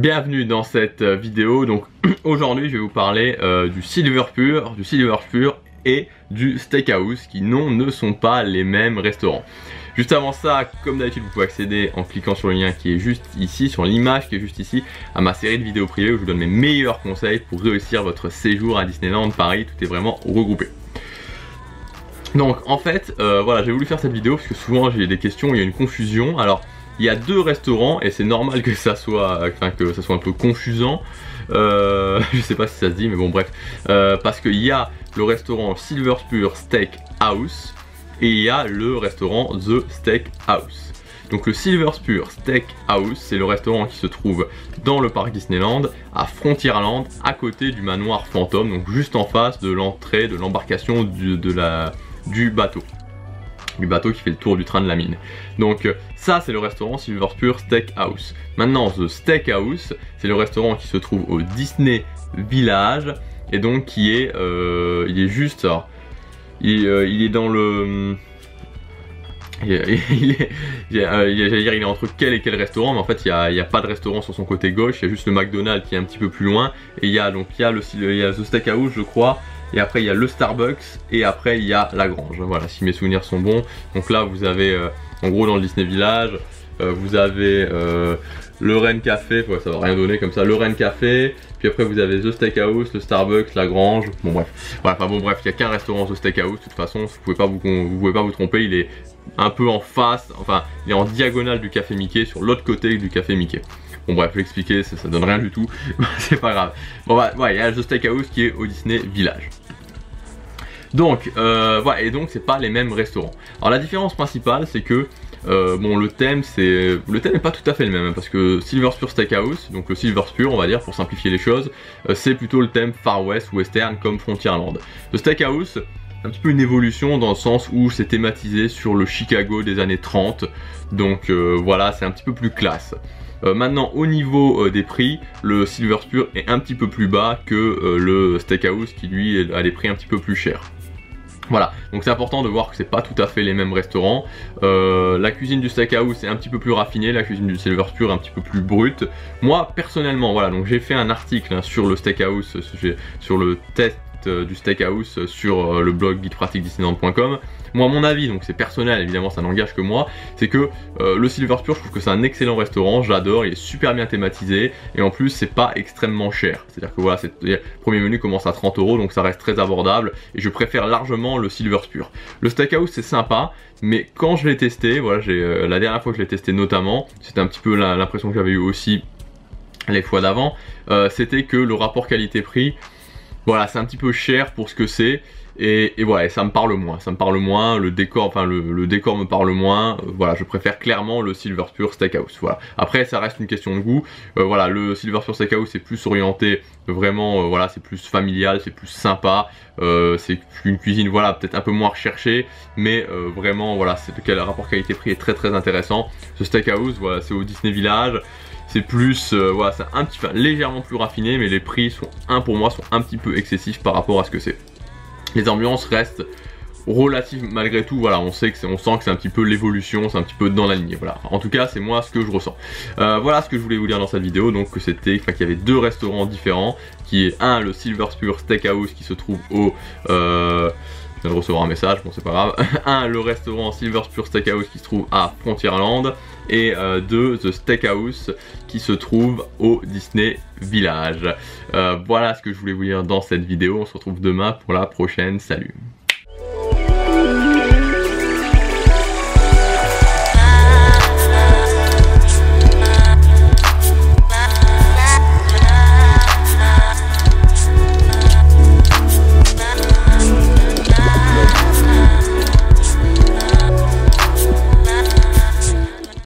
Bienvenue dans cette vidéo. Donc aujourd'hui je vais vous parler du Silver Spur et du Steakhouse qui ne sont pas les mêmes restaurants. Juste avant ça, comme d'habitude, vous pouvez accéder en cliquant sur le lien qui est juste ici, sur l'image qui est juste ici, à ma série de vidéos privées où je vous donne mes meilleurs conseils pour réussir votre séjour à Disneyland Paris. Tout est vraiment regroupé. Donc en fait, voilà, j'ai voulu faire cette vidéo parce que souvent j'ai des questions, il y a une confusion. Alors il y a deux restaurants et c'est normal que ça soit, un peu confusant. Je sais pas si ça se dit, mais bon bref, parce qu'il y a le restaurant Silver Spur Steakhouse et il y a le restaurant The Steakhouse. Donc le Silver Spur Steakhouse, c'est le restaurant qui se trouve dans le parc Disneyland, à Frontierland, à côté du manoir Phantom, donc juste en face de l'entrée de l'embarcation du bateau qui fait le tour du train de la mine. Donc ça c'est le restaurant Silver Spur Steakhouse. Maintenant The Steakhouse, c'est le restaurant qui se trouve au Disney Village et donc qui est, il est juste, alors, il est dans le, il est entre quel et quel restaurant, mais en fait il n'y a pas de restaurant sur son côté gauche, il y a juste le McDonald's qui est un petit peu plus loin et il y a The Steakhouse je crois. Et après il y a le Starbucks et après il y a la Grange. Voilà, si mes souvenirs sont bons. Donc là vous avez en gros dans le Disney Village, vous avez le Ren Café, ça va rien donner comme ça, le Ren Café. Puis après vous avez The Steakhouse, le Starbucks, la Grange. Bon bref, voilà, enfin bon bref, il n'y a qu'un restaurant The Steakhouse. De toute façon, vous pouvez pas vous tromper, il est un peu en face, enfin il est en diagonale du Café Mickey, sur l'autre côté du Café Mickey. Bon bref, je vais expliquer, ça donne rien du tout, c'est pas grave. Bon bah ouais, il y a The Steakhouse qui est au Disney Village. Donc voilà, et donc c'est pas les mêmes restaurants. Alors la différence principale c'est que bon le thème est pas tout à fait le même, hein, parce que Silver Spur Steakhouse, donc le Silver Spur on va dire pour simplifier les choses, c'est plutôt le thème Far West, Western comme Frontierland. Le Steakhouse, un petit peu une évolution dans le sens où c'est thématisé sur le Chicago des années 30, donc voilà, c'est un petit peu plus classe. Maintenant au niveau des prix, le Silver Spur est un petit peu plus bas que le Steakhouse qui lui a des prix un petit peu plus chers. Voilà, donc c'est important de voir que c'est pas tout à fait les mêmes restaurants. La cuisine du Steakhouse est un petit peu plus raffinée, la cuisine du Silver Spur est un petit peu plus brute. Moi personnellement, voilà, donc j'ai fait un article sur le Steakhouse, sur le test du Steakhouse sur le blog guidepratiquedisneyland.com. Moi mon avis, donc c'est personnel évidemment, ça n'engage que moi, c'est que le Silver Spur, je trouve que c'est un excellent restaurant, j'adore, il est super bien thématisé et en plus c'est pas extrêmement cher, c'est à dire que voilà, le premier menu commence à 30 € donc ça reste très abordable et je préfère largement le Silver Spur. Le Steakhouse c'est sympa, mais quand je l'ai testé, voilà, la dernière fois que je l'ai testé notamment, c'était un petit peu l'impression que j'avais eu aussi les fois d'avant, c'était que le rapport qualité-prix, voilà, c'est un petit peu cher pour ce que c'est et voilà, et ça me parle moins, le décor, enfin le décor me parle moins, voilà, je préfère clairement le Silver Spur Steakhouse, voilà. Après ça reste une question de goût, voilà, le Silver Spur Steakhouse est plus orienté vraiment, voilà, c'est plus familial, c'est plus sympa, c'est une cuisine, voilà, peut-être un peu moins recherchée, mais vraiment, voilà, le rapport qualité-prix est très très intéressant. Ce Steakhouse, voilà, c'est au Disney Village. C'est plus, voilà, c'est légèrement plus raffiné, mais les prix pour moi, sont un petit peu excessifs par rapport à ce que c'est. Les ambiances restent relatives malgré tout, voilà, on sent que c'est un petit peu l'évolution, c'est un petit peu dans la lignée, voilà. En tout cas, c'est moi ce que je ressens. Voilà ce que je voulais vous dire dans cette vidéo, donc qu'il y avait deux restaurants différents, qui est le Silver Spur Steakhouse qui se trouve au... Je viens de recevoir un message, bon c'est pas grave. Le restaurant Silver Spur Steakhouse qui se trouve à Frontierland et The Steakhouse qui se trouve au Disney Village. Voilà ce que je voulais vous dire dans cette vidéo, on se retrouve demain pour la prochaine, salut.